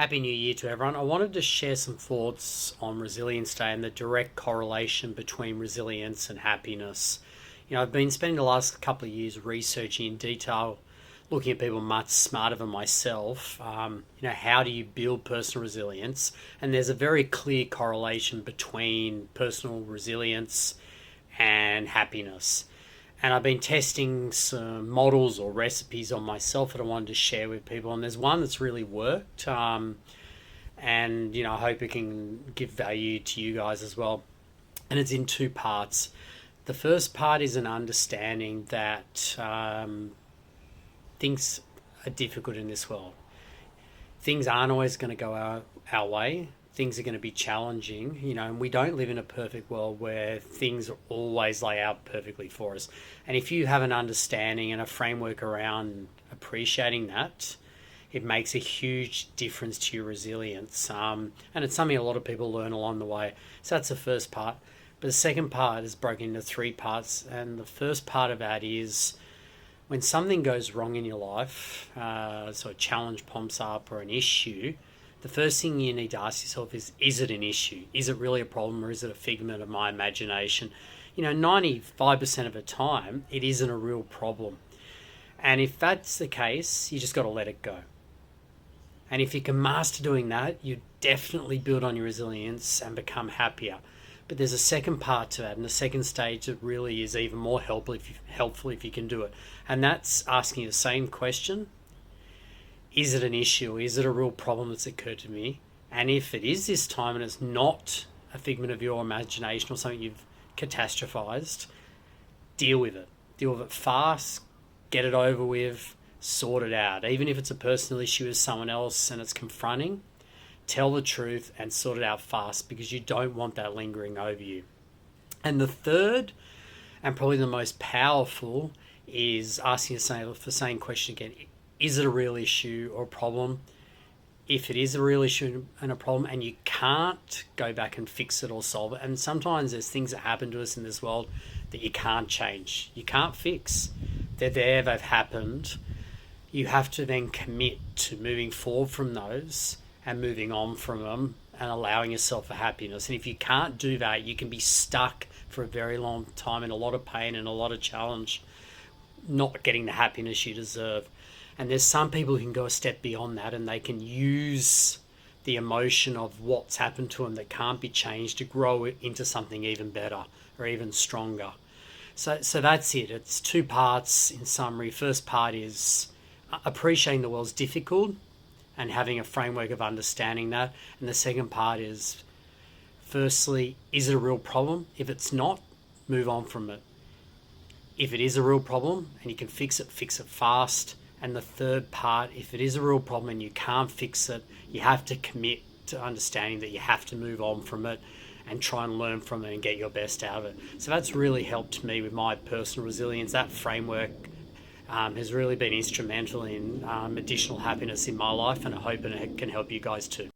Happy New Year to everyone. I wanted to share some thoughts on Resilience Day and the direct correlation between resilience and happiness. I've been spending the last couple of years researching in detail, looking at people much smarter than myself. How do you build personal resilience? And there's a very clear correlation between personal resilience and happiness. And I've been testing some models or recipes on myself that I wanted to share with people. And there's one that's really worked. I hope it can give value to you guys as well. And it's in two parts. The first part is an understanding that things are difficult in this world. Things aren't always going to go our way. Things are going to be challenging, and we don't live in a perfect world where things always lay out perfectly for us. And if you have an understanding and a framework around appreciating that, it makes a huge difference to your resilience. And it's something a lot of people learn along the way. So that's the first part. But the second part is broken into three parts. And the first part of that is when something goes wrong in your life, so a challenge pops up or an issue, the first thing you need to ask yourself is it an issue? Is it really a problem, or is it a figment of my imagination? 95% of the time, it isn't a real problem. And if that's the case, you just got to let it go. And if you can master doing that, you definitely build on your resilience and become happier. But there's a second part to that, and the second stage that really is even more helpful if you can do it. And that's asking the same question. Is it an issue? Is it a real problem that's occurred to me? And if it is this time and it's not a figment of your imagination or something you've catastrophized, deal with it. Deal with it fast, get it over with, sort it out. Even if it's a personal issue with someone else and it's confronting, tell the truth and sort it out fast, because you don't want that lingering over you. And the third, and probably the most powerful, is asking yourself the same question again. Is it a real issue or a problem? If it is a real issue and a problem and you can't go back and fix it or solve it, and sometimes there's things that happen to us in this world that you can't change, you can't fix. They're there, they've happened. You have to then commit to moving forward from those and moving on from them and allowing yourself a happiness. And if you can't do that, you can be stuck for a very long time in a lot of pain and a lot of challenge, not getting the happiness you deserve. And there's some people who can go a step beyond that, and they can use the emotion of what's happened to them that can't be changed to grow it into something even better or even stronger. So that's it. It's two parts in summary. First part is appreciating the world's difficult and having a framework of understanding that. And the second part is, firstly, is it a real problem? If it's not, move on from it. If it is a real problem and you can fix it fast. And the third part, if it is a real problem and you can't fix it, you have to commit to understanding that you have to move on from it and try and learn from it and get your best out of it. So that's really helped me with my personal resilience. That framework has really been instrumental in additional happiness in my life, and I hope it can help you guys too.